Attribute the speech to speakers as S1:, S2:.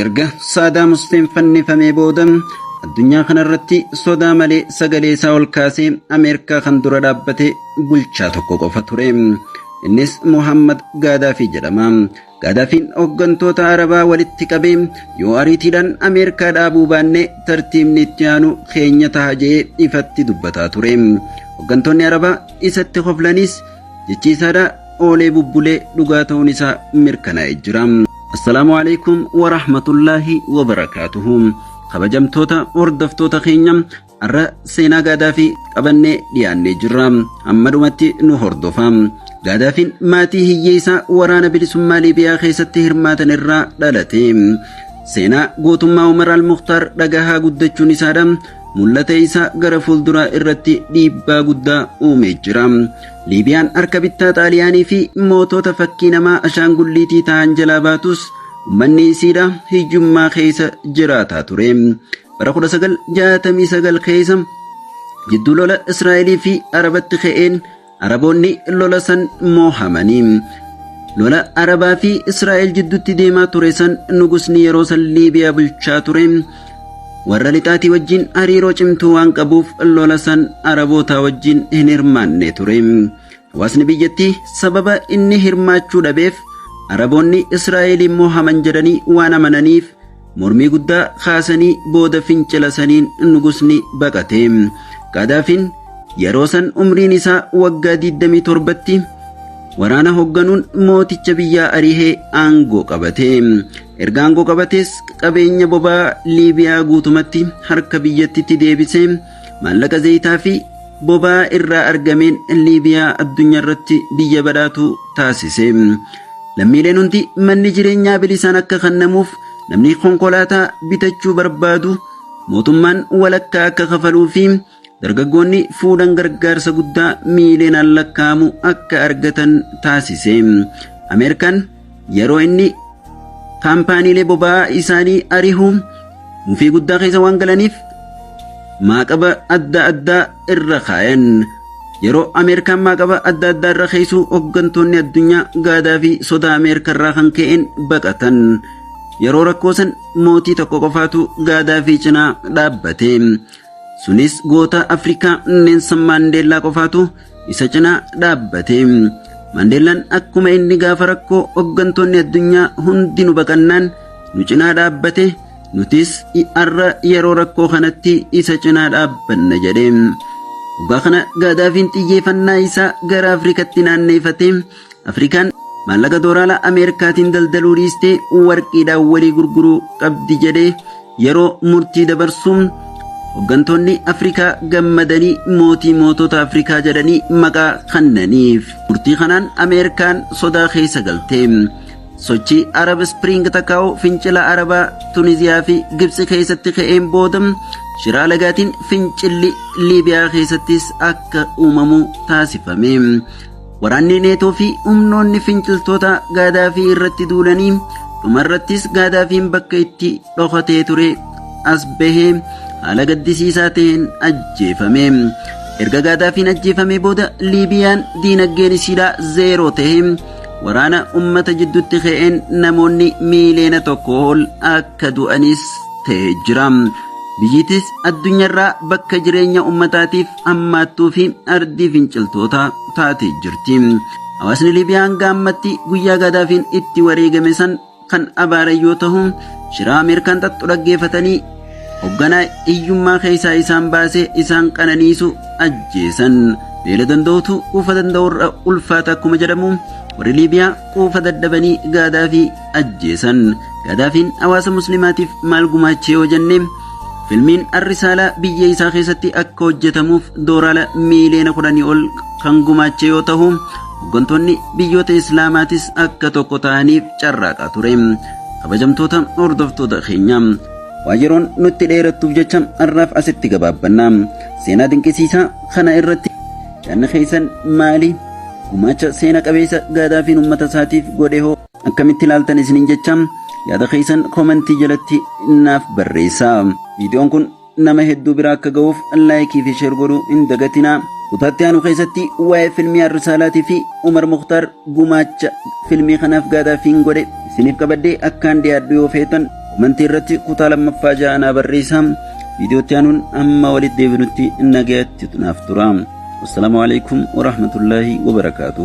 S1: Erga Saadaam Hussein fannifamee booda addunyaa kanarratti sodaa malee sagalee isaa ol kaasee Ameerikaa kan dura dhaabbate bulchaa tokko qofa ture. Innis Muhammad Gaadaafii jedhama. Gaadaafiin hooggantoota Arabaa walitti qabee yoo ariitiidhaan Ameerikaa dhaabuu baanne tartiibni itti aanu keenya ta'a jedhee ifatti dubbataa ture. Hooggantoonni Arabaa isatti qoflanis jechiisaadha oolee bubbulee dhugaa ta'uun isaa mirkanaa'ee jira. Assalaamu alaykum wa rahmatullahi wa barakaatuhu. Kabajamtoota hordoftoota keenya har'a seenaa Gaadaafii qabannee dhiyaannee jirra. Ammadumatti nu hordofa. Gaadaafiin maatii hiyyeessaa waraana bilisummaa Liibiyaa keessatti hirmaatan irraa dhalate. Seenaa gootummaa Umar al-Mukhtaar dhagahaa guddachuun isaadha. Mul'ata isaa gara fuulduraa irratti dhiibbaa guddaa uumee jira. Liibiyaan harka bittaa Xaaliyaanii fi mootota fakkii namaa ashaangulliitii ta'an jalaa baatus uummanni isiidha hiyyummaa keessa jiraataa ture. Bara 1969 keessa jidduu lola Israa'elii fi Arabatti ka'een Araboonni lola san moohamanii. Lola Arabaa fi Israa'el jidduutti deemaa ture san nugusni yeroo san Liibiyaa bulchaa ture. Warra lixaatii wajjin hariiroo cimtuu waan qabuuf lola san Araboota wajjin hin hirmaanne ture. Hawaasni biyyattii sababa inni hirmaachuu dhabeef Araboonni Israa'eliin moohaman jedhanii waan amananiif mormii guddaa kaasanii booda fincila saniin nugusni baqate. Gaadaafiin yeroo san umriin isaa waggaa 27tti waraana hoogganuun mooticha biyyaa ariihee aangoo qabate. Erga aangoo qabates qabeenya boba'aa Liibiyaa guutumatti harka biyyattiitti deebisee maallaqa zayitaa fi boba'aa irraa argameen Liibiyaa addunyaa irratti biyya badhaatu taasise. Lammiileen hundi manni jireenyaa bilisaan akka kennamuuf namni konkolaataa bitachuu barbaadu mootummaan walakkaa akka kafaluu fi dargaggoonni fuudhan gargaarsa guddaa miiliyoonaan lakkaa'amu akka argatan taasise. Ameerikaan yeroo inni kaampaaniilee boba'aa isaanii ari'uu mufii guddaa keessa waan galaniif maaqaba adda addaa irra kaayan. Yeroo Ameerikaan maaqaba adda addaa irra keessu hooggantoonni addunyaa Gaadaafii sodaa Ameerikaa irraa kan ka'een baqatan. Yeroo rakkoo san mootii tokko qofaatu Gaadaafii cinaa dhaabbate. Sunis goota Afrikaa Neelsan Maandeellaa qofaatu isa cinaa dhaabbate. Maandeellaan akkuma inni gaafa rakkoo hooggantoonni addunyaa hundi nu baqannaan nu cinaa dhaabbate, nutis har'a yeroo rakkoo kanatti isa cinaa dhaabbanna jedhe. Waggaa kana Gaadaafiin xiyyeeffannaa isaa gara Afrikaatti naanneeffate. Afrikaan maallaqa doolaara Ameerikaatiin daldaluu dhiistee warqiidhaan walii gurguruu qabdi jedhee yeroo murtii dabarsuun hooggantoonni Afrikaa gammadanii mootii mootota Afrikaa jedhanii maqaa kennaniif. Murtii kanaan Ameerikaan sodaa keessa galte. Sochii Arab Spring takkaa'u fincila Arabaa Tuniziyaa fi Gibsi keessatti ka'een booda shiraa lagaatiin fincilli Liibiyaa keessattis akka uumamu taasifame. Waraanni neetoo fi humnoonni finciltoota Gaadaafii irratti duulanii dhumarrattis Gaadaafiin bakka itti dhokatee ture as bahee haala gaddisiisaa ta'een ajjeefame. Erga Gaadaafiin ajjeefame booda Liibiyaan diinagdeen isiidhaa zeeroo ta'e. Waraana ummata jidduutti ka'een namoonni miiliyoona tokko ol akka du'anis ta'ee jira. Biyyittis addunyaarraa bakka jireenya ummataatiif hammaattuu fi ardii finciltoota taatee jirti. Hawaasni Liibiyaa hanga ammatti guyyaa Gaadaafiin itti wareegame san kan abaaran yoo ta'u, shiraa Ameerikaan xaxxu dhaggeeffatanii hoogganaa hiyyummaa keessaa isaan baasee isaan qananiisu ajjeesan. Beela danda'utu quufa danda'urra ulfaata akkuma jedhamu warri Liibiyaa quufa daddabanii Gaadaafii ajjeesan. Gaadaafiin hawaasa muslimaatiif maal gumaache yoo jenne filmiin Arrisaalaa biyya isaa keessatti akka hojjetamuuf doolaara miiliyoona 10 ol kan gumaache yoo ta'u, hooggantoonni biyyoota Islaamaatis akka tokko ta'aniif carraaqaa ture. Kabajamtoota hordoftoota keenya, waa yeroon nutti dheerattuuf jecha har'aaf asitti gabaabbanna. Seenaa dinqisiisaa kana irratti yaadni keessan maali? Gumaacha seena qabeessa Gaadaafiin uummata isaatiif godhe hoo akkamitti ilaaltan isiniin jecha yaada keessan koomentii jalatti naaf barreessaa. Viidiyoon kun nama hedduu biraa akka ga'uuf laayikii fi sheer godhuu hin dagatinaa. Kutaatti aanu keessatti waa'ee filmii Arrisaalaatii fi Umar Mukhtaar gumaacha filmii kanaaf Gaadaafiin godhe isiniif qabadhee akkaan dhiyaadhu yoo feetan komentii irratti kutaa lammaffaa ja'anaa barreessaa. Viidiyootti aanuun amma walitti deebinutti nagaatti naaf tura. Wassalaamu alaikum warahmatullaahi wabarakaatuh.